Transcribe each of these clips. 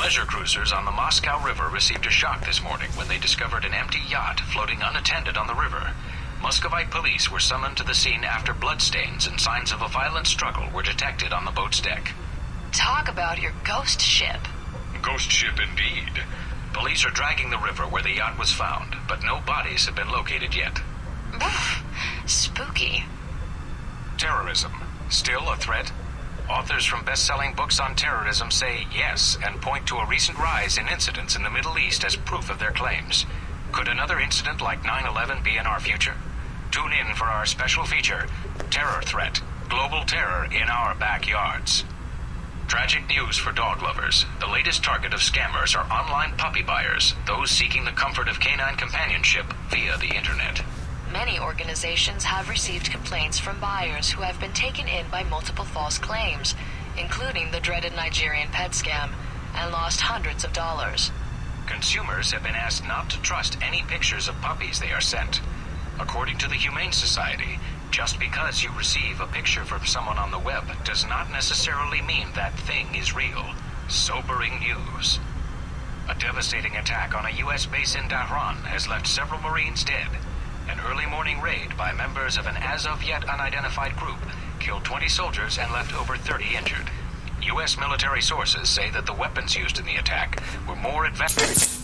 Pleasure cruisers on the Moscow River received a shock this morning when they discovered an empty yacht floating unattended on the river. Muscovite police were summoned to the scene after bloodstains and signs of a violent struggle were detected on the boat's deck. Talk about your ghost ship. Ghost ship indeed. Police are dragging the river where the yacht was found, but no bodies have been located yet. Oof, spooky. Terrorism. Still a threat? Authors from best-selling books on terrorism say yes and point to a recent rise in incidents in the Middle East as proof of their claims. Could another incident like 9/11 be in our future? Tune in for our special feature, Terror Threat, Global Terror in Our Backyards. Tragic news for dog lovers. The latest target of scammers are online puppy buyers, those seeking the comfort of canine companionship via the internet. Many organizations have received complaints from buyers who have been taken in by multiple false claims, including the dreaded Nigerian pet scam, and lost hundreds of dollars. Consumers have been asked not to trust any pictures of puppies they are sent. According to the Humane Society, just because you receive a picture from someone on the web does not necessarily mean that thing is real. Sobering news. A devastating attack on a U.S. base in Tehran has left several Marines dead. An early morning raid by members of an as-of-yet unidentified group killed 20 soldiers and left over 30 injured. U.S. military sources say that the weapons used in the attack were more advanced.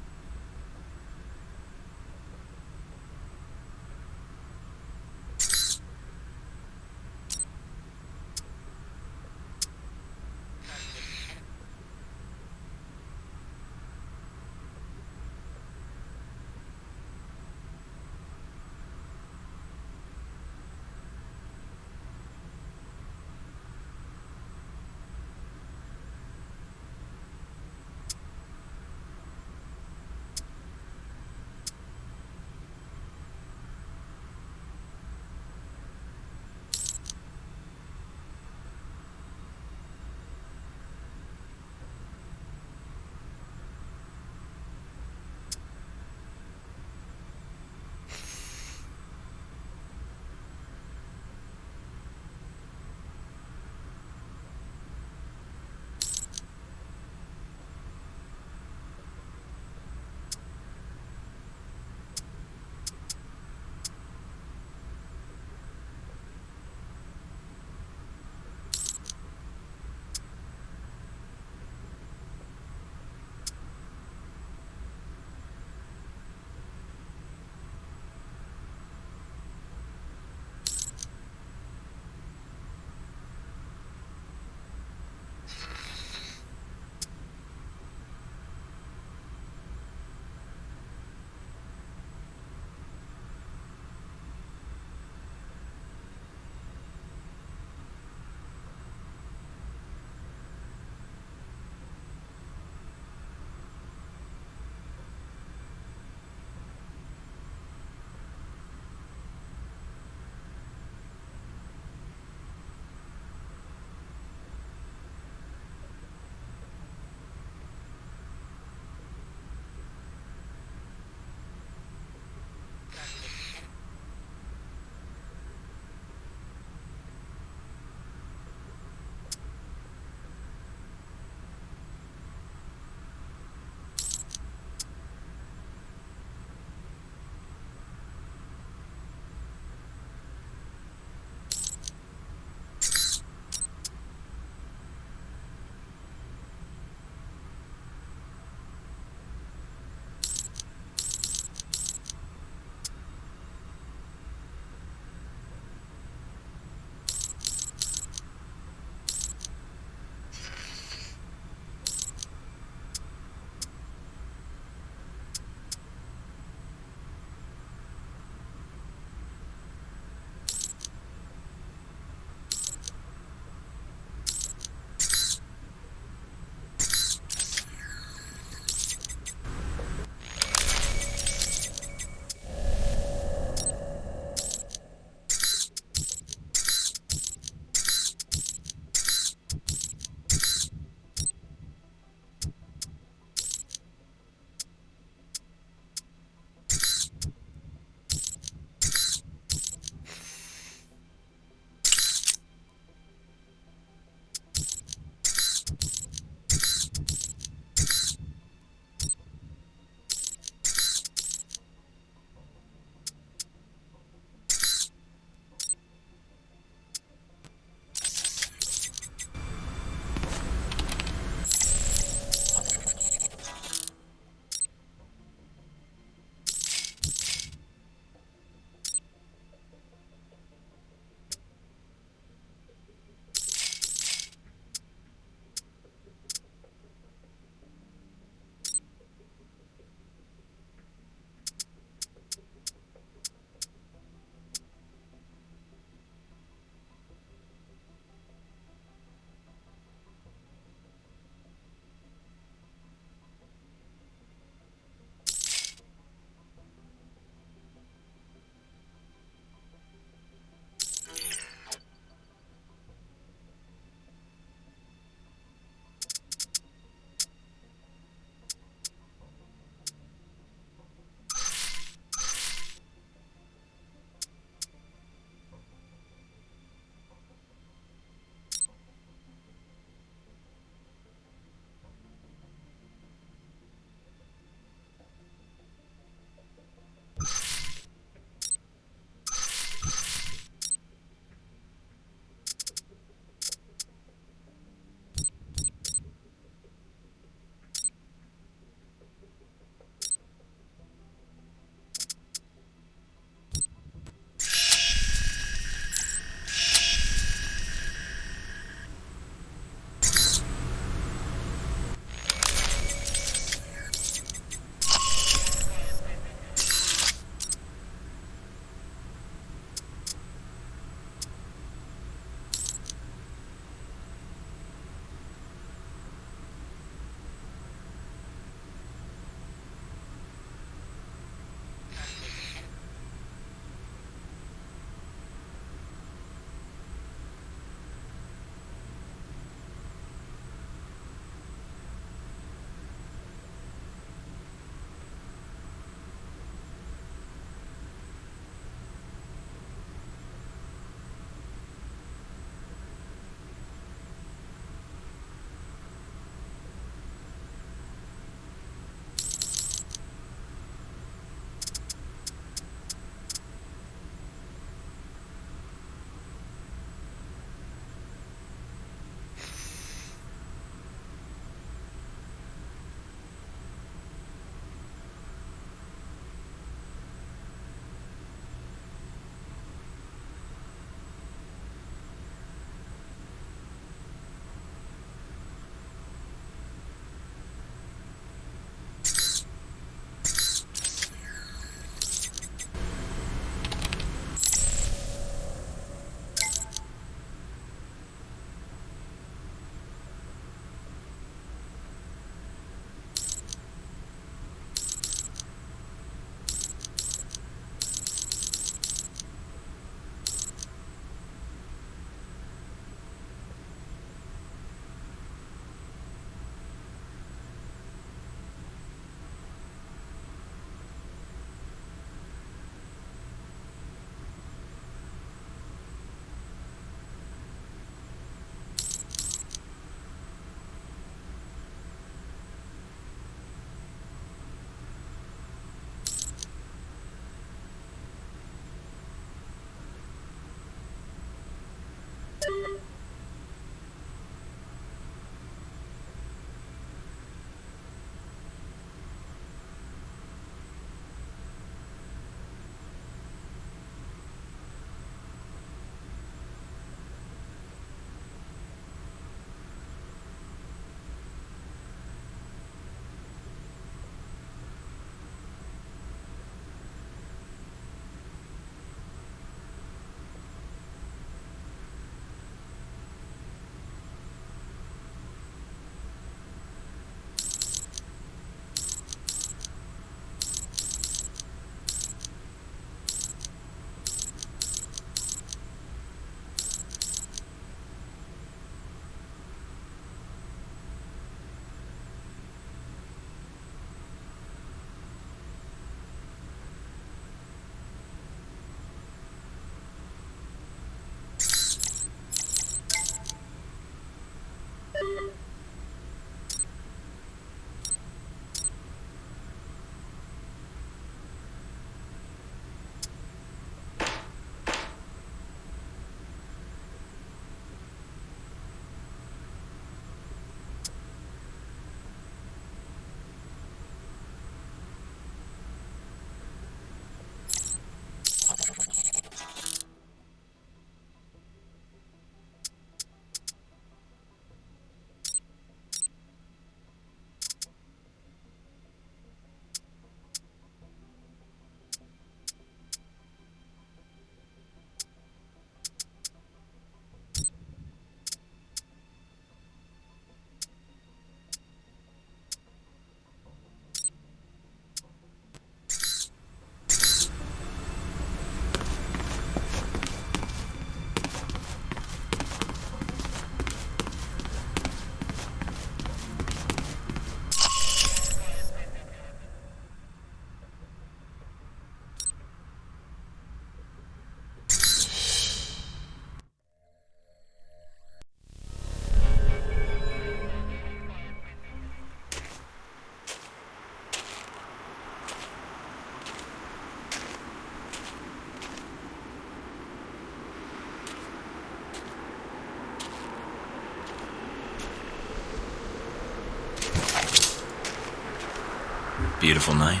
Beautiful night.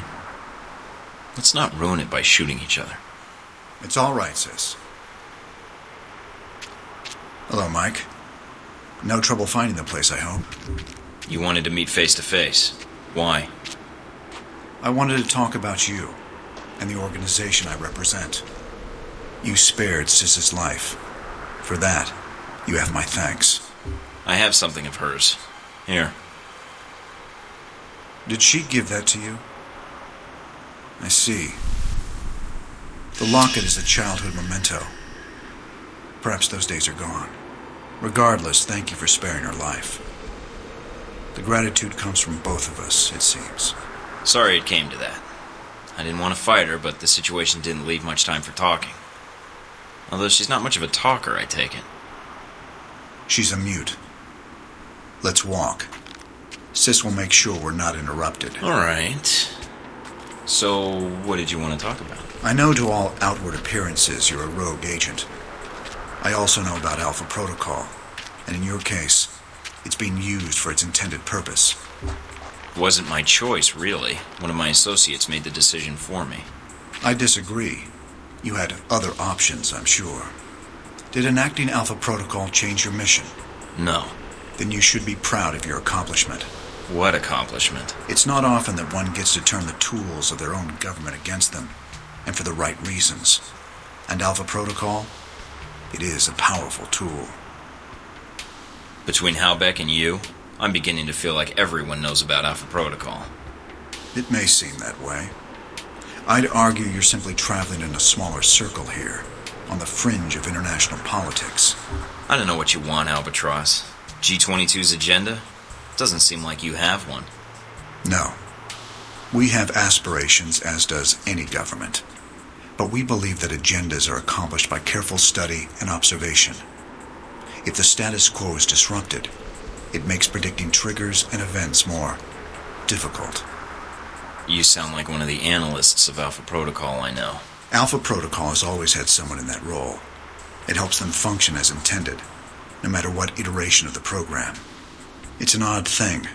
Let's not ruin it by shooting each other. It's all right, sis. Hello, Mike. No trouble finding the place, I hope. You wanted to meet face to face. Why? I wanted to talk about you and the organization I represent. You spared Sis's life. For that, you have my thanks. I have something of hers. Here. Did she give that to you? I see. The locket is a childhood memento. Perhaps those days are gone. Regardless, thank you for sparing her life. The gratitude comes from both of us, it seems. Sorry it came to that. I didn't want to fight her, but the situation didn't leave much time for talking. Although she's not much of a talker, I take it. She's a mute. Let's walk. Sis will make sure we're not interrupted. All right. So, what did you want to talk about? I know to all outward appearances you're a rogue agent. I also know about Alpha Protocol, and in your case, it's being used for its intended purpose. It wasn't my choice, really. One of my associates made the decision for me. I disagree. You had other options, I'm sure. Did enacting Alpha Protocol change your mission? No. Then you should be proud of your accomplishment. What accomplishment? It's not often that one gets to turn the tools of their own government against them, and for the right reasons. And Alpha Protocol? It is a powerful tool. Between Halbeck and you, I'm beginning to feel like everyone knows about Alpha Protocol. It may seem that way. I'd argue you're simply traveling in a smaller circle here, on the fringe of international politics. I don't know what you want, Albatross. G22's agenda? Doesn't seem like you have one. No. We have aspirations, as does any government. But we believe that agendas are accomplished by careful study and observation. If the status quo is disrupted, it makes predicting triggers and events more difficult. You sound like one of the analysts of Alpha Protocol I know. Alpha Protocol has always had someone in that role. It helps them function as intended, no matter what iteration of the program. It's an odd thing.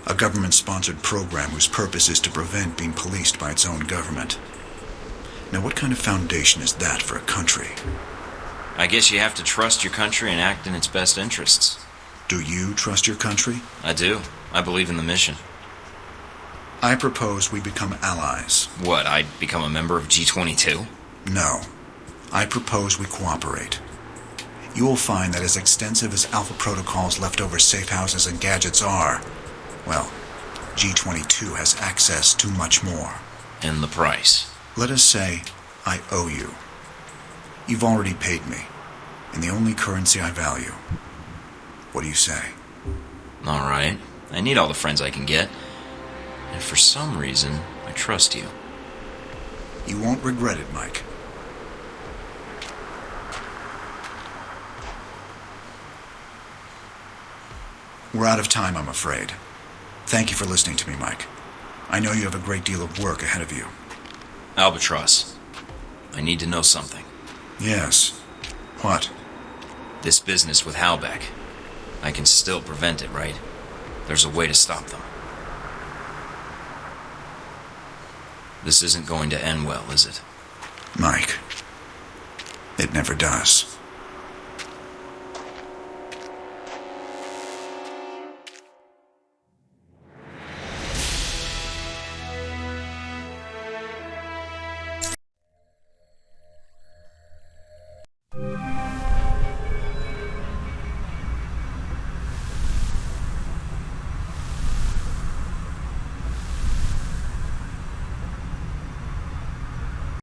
A government-sponsored program whose purpose is to prevent being policed by its own government. Now, what kind of foundation is that for a country? I guess you have to trust your country and act in its best interests. Do you trust your country? I do. I believe in the mission. I propose we become allies. What, I become a member of G22? No. I propose we cooperate. You will find that as extensive as Alpha Protocol's leftover safe houses and gadgets are, well, G22 has access to much more. And the price? Let us say I owe you. You've already paid me, in the only currency I value. What do you say? All right. I need all the friends I can get. And for some reason, I trust you. You won't regret it, Mike. We're out of time, I'm afraid. Thank you for listening to me, Mike. I know you have a great deal of work ahead of you. Albatross, I need to know something. Yes. What? This business with Halbeck. I can still prevent it, right? There's a way to stop them. This isn't going to end well, is it? Mike, it never does.